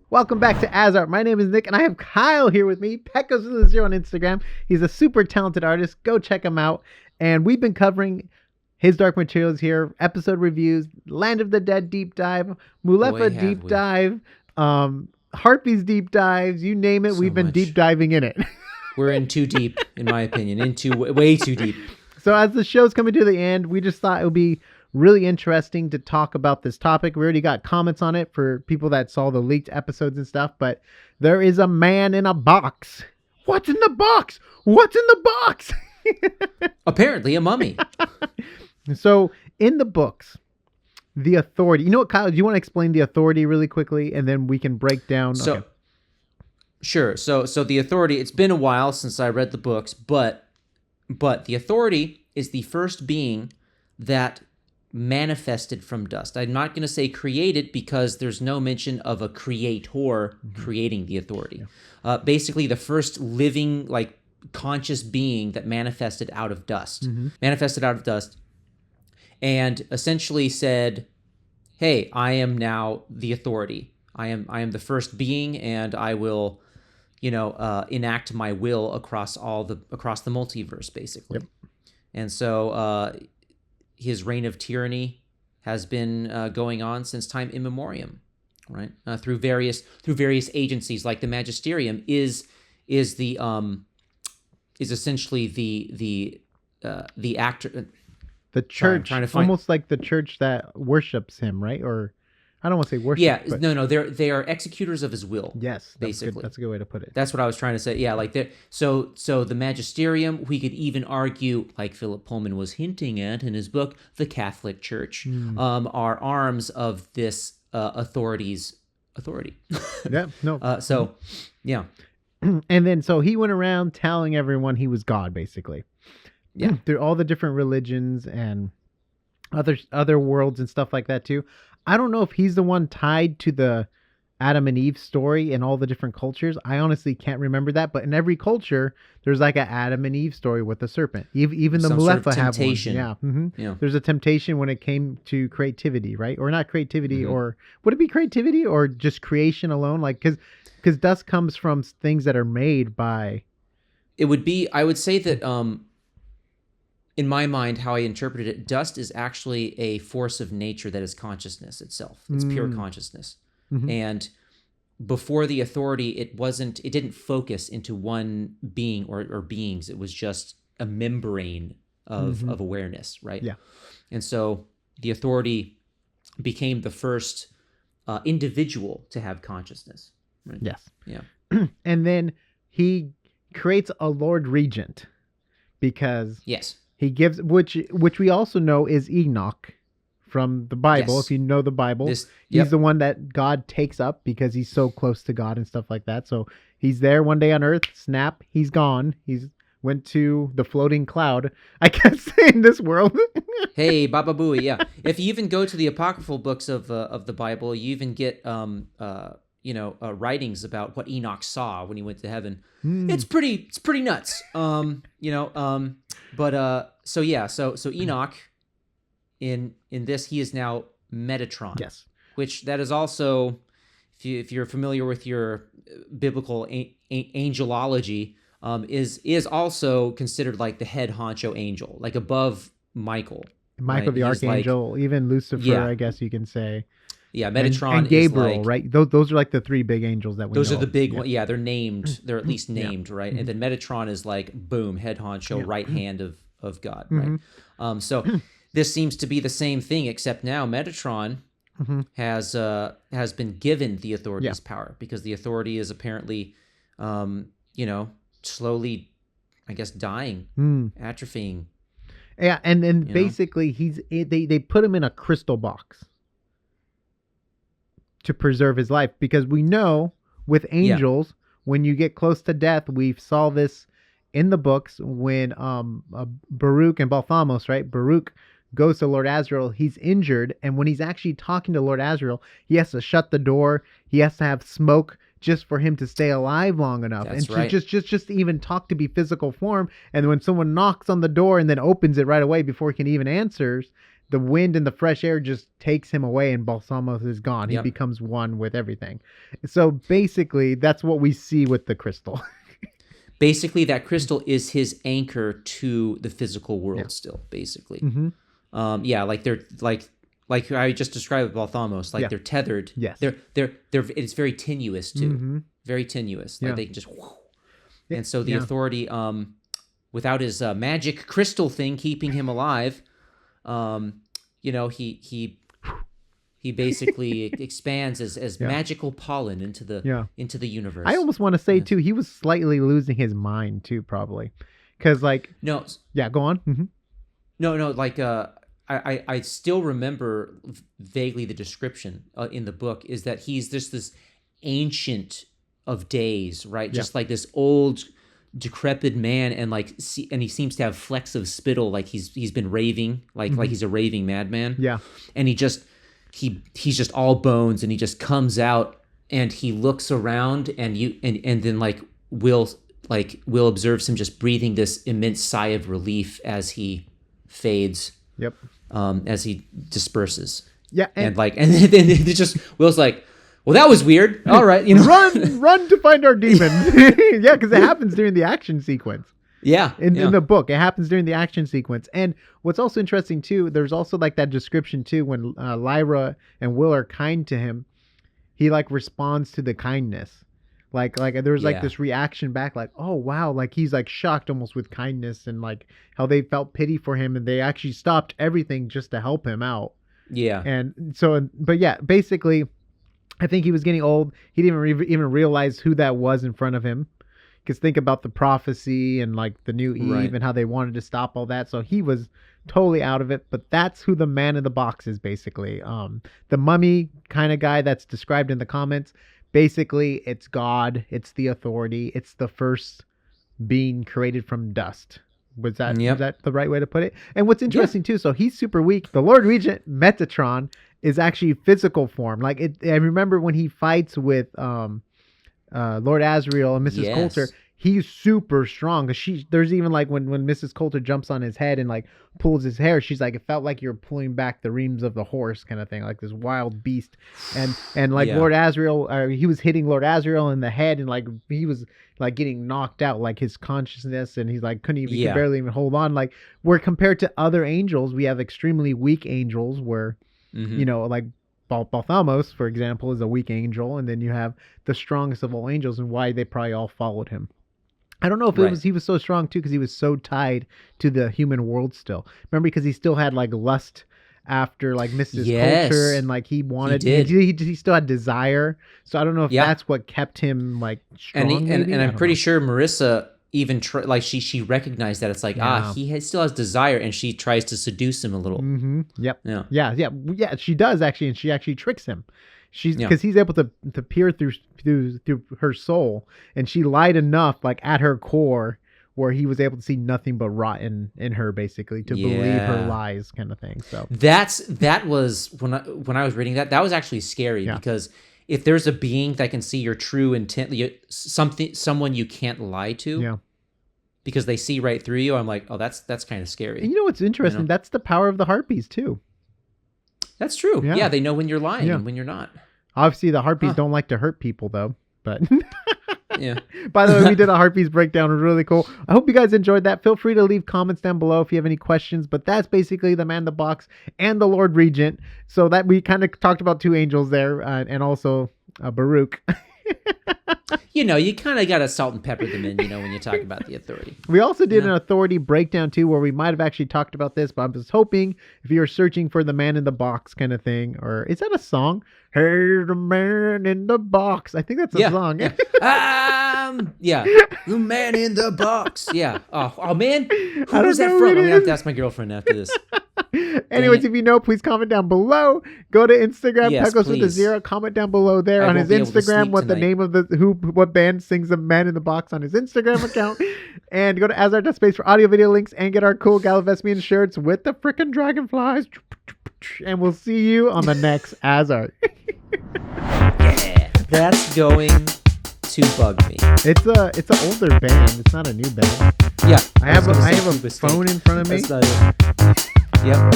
Welcome back to AsArt. My name is Nick, and I have Kyle here with me. Pecos00 on Instagram. He's a super talented artist. Go check him out. And we've been covering his Dark Materials here, episode reviews, Land of the Dead deep dive, Mulefa deep dive, Harpies deep dives, you name it. We've been deep diving in it. We're in too deep, in my opinion, way too deep. So as the show's coming to the end, we just thought it would be really interesting to talk about this topic. We already got comments on it for people that saw the leaked episodes and stuff, but there is a man in a box. What's in the box? What's in the box? Apparently a mummy. So in the books, the Authority, you know what, Kyle, do you want to explain the Authority really quickly and then we can break down? So, Sure. So the Authority, it's been a while since I read the books, but the Authority is the first being that manifested from dust. I'm not going to say created because there's no mention of a creator creating the Authority. Yeah. Basically, the first living, conscious being that manifested out of dust. And essentially said, hey, I am now the Authority. I am the first being, and I will, enact my will across the multiverse, basically. Yep. And so his reign of tyranny has been going on since time immemorial, right? Through various agencies, like the Magisterium is essentially the actor. The church, almost like the church that worships him, right? Or I don't want to say worship. Yeah, but... no, they are executors of his will. Yes, basically, that's a good way to put it. That's what I was trying to say. Yeah, so the Magisterium. We could even argue, like Philip Pullman was hinting at in his book, the Catholic Church are arms of this authority. Yeah. No. Yeah. And then so he went around telling everyone he was God, basically. Yeah, through all the different religions and other worlds and stuff like that too. I don't know if he's the one tied to the Adam and Eve story in all the different cultures. I honestly can't remember that, but in every culture, there's like an Adam and Eve story with the serpent. Even the Mulefa have one. Yeah. Mm-hmm. Yeah. There's a temptation when it came to creativity, right? Or not creativity, or would it be creativity or just creation alone? Like, because dust comes from things that are made by. It would be. I would say that. In my mind, how I interpreted it, dust is actually a force of nature that is consciousness itself. It's pure consciousnness. Mm-hmm. And before the Authority, it didn't focus into one being or beings. It was just a membrane of awareness, right? Yeah. And so the Authority became the first individual to have consciousness. Right? Yes. Yeah. And then he creates a Lord Regent because... Yes. He gives, which we also know is Enoch from the Bible. Yes. If you know the Bible, he's the one that God takes up because he's so close to God and stuff like that. So he's there one day on Earth, snap, he's gone. He's went to the floating cloud, I guess, in this world. Hey, Baba Booey, yeah. If you even go to the apocryphal books of the Bible, you even get writings about what Enoch saw when he went to heaven. It's pretty nuts. So Enoch in this, he is now Metatron. Yes. Which that is also, if you're familiar with your biblical angelology, is also considered like the head honcho angel, like above Michael. Michael, right? The archangel, even Lucifer, I guess you can say. Yeah, Metatron and Gabriel, right? Those are like the three big angels that we know. Those are the big ones. Yeah, they're named. They're at least named, right? And then Metatron is like, boom, head honcho, right hand of God, right? So this seems to be the same thing, except now Metatron has been given the Authority's power because the Authority is apparently, slowly, I guess, dying, atrophying. Yeah, and then basically they put him in a crystal box to preserve his life, because we know with angels, when you get close to death, we saw this in the books when Baruch and Balthamos, right? Baruch goes to Lord Azrael, he's injured, and when he's actually talking to Lord Azrael, he has to shut the door, he has to have smoke just for him to stay alive long enough. That's and right. just even talk to be physical form. And when someone knocks on the door and then opens it right away before he can even answer, the wind and the fresh air just takes him away, and Balsamos is gone. He Yep. becomes one with everything. So basically, that's what we see with the crystal. Basically, that crystal is his anchor to the physical world. Still, basically, like they're like I just described with Balthamos, like they're tethered. Yes. They're it's very tenuous too. Very tenuous. Like they can just and so the authority without his magic crystal thing keeping him alive, he basically expands as magical pollen into the universe. I almost want to say too, he was slightly losing his mind too, probably, because like go on. No, like I still remember vaguely the description in the book is that he's just this ancient of days, right? Just like this old decrepit man, and and he seems to have flecks of spittle, like he's been raving, like he's a raving madman. Yeah, and he's just all bones, and he just comes out and he looks around, and then Will observes him just breathing this immense sigh of relief as he fades. Yep. As he disperses. Yeah, and then it just Will's like, well, that was weird. All right, run to find our demon. Yeah, because it happens during the action sequence. Yeah, in the book, it happens during the action sequence. And what's also interesting too, there's also like that description too when Lyra and Will are kind to him, he like responds to the kindness. Like there's like this reaction back, like, oh wow, like he's like shocked almost with kindness, and like how they felt pity for him, and they actually stopped everything just to help him out. Yeah. And so, but yeah, basically, I think he was getting old. He didn't even realize who that was in front of him. Because think about the prophecy and like the new Eve and how they wanted to stop all that. So he was totally out of it. But that's who the man in the box is, basically. The mummy kind of guy that's described in the comments. Basically, it's God. It's the authority. It's the first being created from dust. Was that the right way to put it? And what's interesting too, so he's super weak. The Lord Regent Metatron is actually physical form. Like I remember when he fights with Lord Asriel and Mrs. Coulter, he's super strong. Cause there's even like when Mrs. Coulter jumps on his head and like pulls his hair, she's like, it felt like you're pulling back the reins of the horse kind of thing, like this wild beast. And like Lord Asriel, he was hitting Lord Asriel in the head, and like he was like getting knocked out, like his consciousness, and he's like could barely even hold on. Like where compared to other angels, we have extremely weak angels where like Balthamos, for example, is a weak angel, and then you have the strongest of all angels, and why they probably all followed him. I don't know if he was so strong too because he was so tied to the human world still. Remember, because he still had like lust after like Mrs. Coulter, and like he wanted, he still had desire. So I don't know if that's what kept him like strong. And I'm pretty sure Marissa even she recognized that it's like he still has desire, and she tries to seduce him a little. Mm-hmm. Yep. Yeah. She does actually, and she actually tricks him. Because he's able to peer through her soul, and she lied enough, like at her core, where he was able to see nothing but rot in her, basically, to believe her lies, kind of thing. So that was when I was reading that was actually scary, because if there's a being that can see your true intent, someone you can't lie to, because they see right through you, I'm like, oh, that's kind of scary. And you know what's interesting? That's the power of the harpies too. That's true. Yeah, they know when you're lying and when you're not. Obviously, the harpies don't like to hurt people, though. But by the way, we did a harpies breakdown. It was really cool. I hope you guys enjoyed that. Feel free to leave comments down below if you have any questions. But that's basically the Man in the Box and the Lord Regent. So that we kind of talked about two angels there, and also Baruch. You kind of got to salt and pepper them in, when you talk about the authority. We also did an authority breakdown too, where we might have actually talked about this, but I'm just hoping if you're searching for the Man in the Box kind of thing, or is that a song? Hey, the Man in the Box. I think that's a song. The Man in the Box. Yeah. Oh man, who was that from? I'm gonna have to ask my girlfriend after this. Anyways, if you know, please comment down below. Go to Instagram, Pecos with a 0. Comment down below there on his Instagram what the name of what band sings the Man in the Box on his Instagram account. And go to AsArt.space for audio video links and get our cool Gallivespian shirts with the frickin' dragonflies. And we'll see you on the next AsArt. That's going to bug me. It's an older band. It's not a new band. Yeah. I have a phone in front of me. That's not it. Yep.